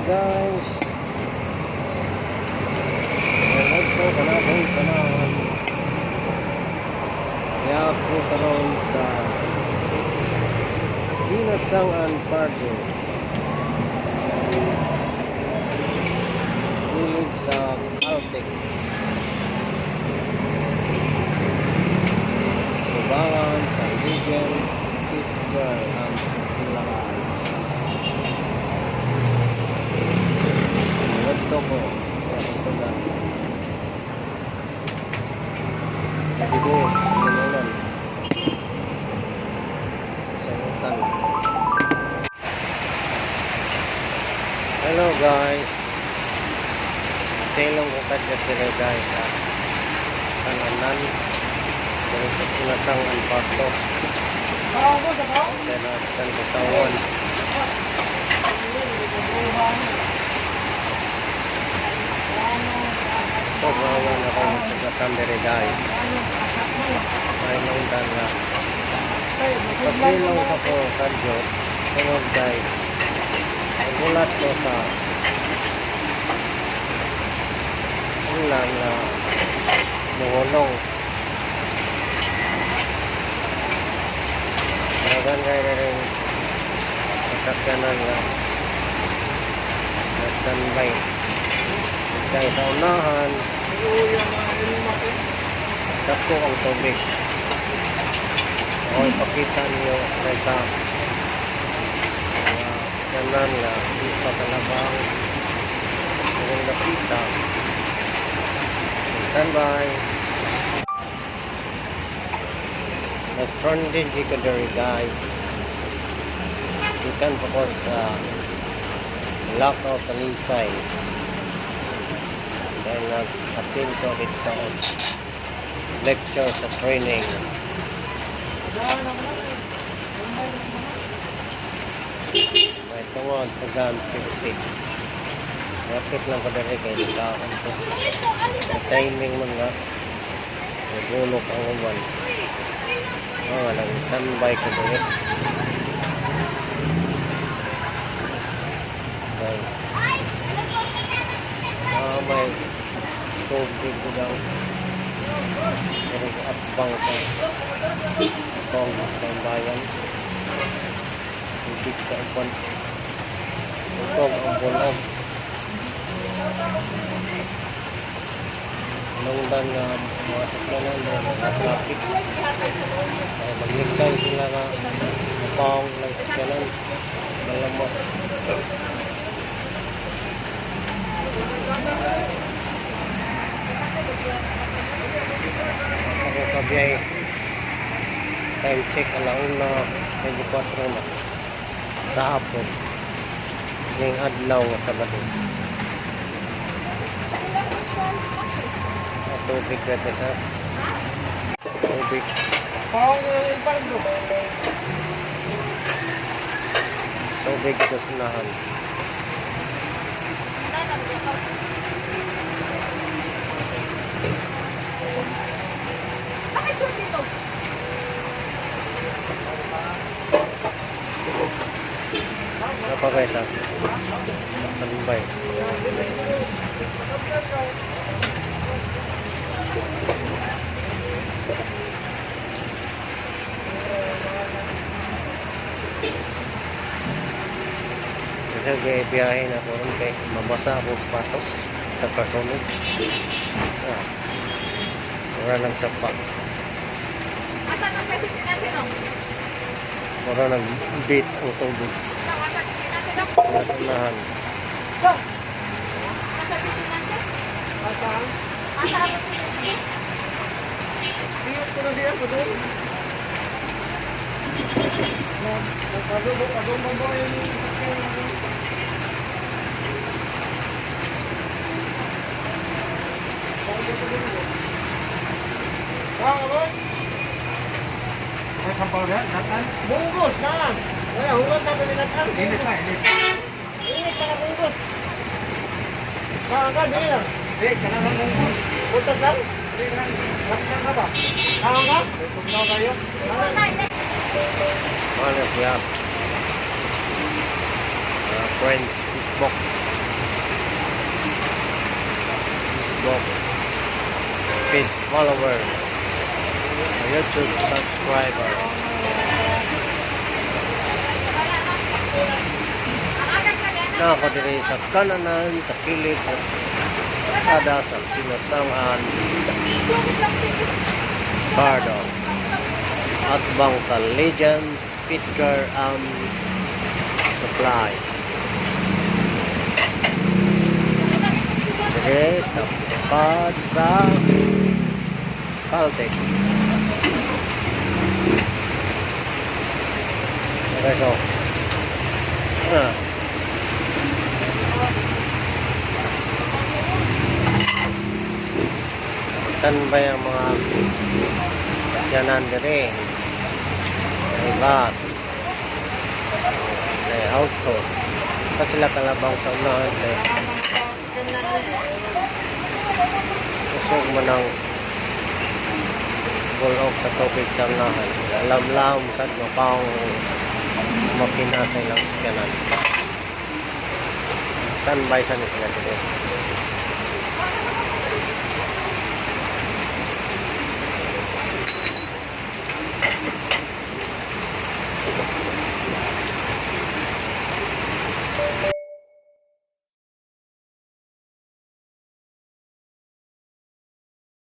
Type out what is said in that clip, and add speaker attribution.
Speaker 1: guys, welcome po kanabong panahon. Kaya po karoon sa Dinasangan Parque, village sa Caltex, Tubangan, San Regions, Kitgar, and Sukulais. Ito po, sundan. Dibus, sinulan. Salutan. Hello guys. Selong ko kadya sila guys sa Kananan. Dari sa Dinasangan Parque. Kananan Katawan. Pagwawan ako magkakatan dari guys. May nungdan na pagsilong ka po kadyo sunod guys. Nagulat ko sa ulan na mungulong. Nagan kayo na rin masakyanan na standby. Dahil sa unahan, dako ang tubig. So, ipakita niyo sa kanan na isa talabang ang nakita. Standby. Stranded Jikadari guys. Ikan po sa Lakaw Talisay. Dahil nag-attend ko dito lecture sa training. May tungod sa gun safety. Rapid lang pa dali kayo nagkaon to. Sa timing mga nagulok ang uman. Nag-standby ko doon. May tubig ko daw. Pero atbang ko itong bayan. Tubig sa upan. Usog ang bulog. Nungdan nga mga sakyanan na traffic. Magligtay sila nga napawang ng sakyanan. Malamot. Ako kabiyay time check alauna 24 na sa hapon ngayong adlaw nga Sabado. Tubig natin sa tubig tubig ito sunahan. Apa guys ah? Tambay. Kasi biyahe na po rin kay mabasa akong sapatos sa kartonik. Mura ng sapak.
Speaker 2: Asan ang message natin o?
Speaker 1: Mura ng beats ang tubig. Nasa unahan.
Speaker 2: Asan ang natin? Asan? Asan ang natin? Siyot ko na diyan po doon. Nagpadubok mo yung sakyan na doon. Boss? Ay, sampal yan? Natan? Bungkus na! Wala, huwag na doon natan. Init na, init. Init ka na bungkus. Kakagad, hindi lang. Hindi, ka na bungkus. Puntas lang? Hindi lang. Nakasang ka ba? Kakagad? Tugnaw kayo?
Speaker 1: Ano siya? Friends, Facebook. Facebook page follower, YouTube subscriber. Na ako diri sa kananan, sa kilid, sa kada sa Pinasangan, Bardo, at Bangka Legends, Pitcar and Supplies. Diri, tapad sa Caltex. Okay, so, tanbay ang mga sakyanan diri. May bus, may auto, pa sila kalabang sa unahan kay kusog mo ng bulok sa tubig sa unahan. Alam-lam sa mapang makina sa ilang sakyanan. Standby sa nila diri.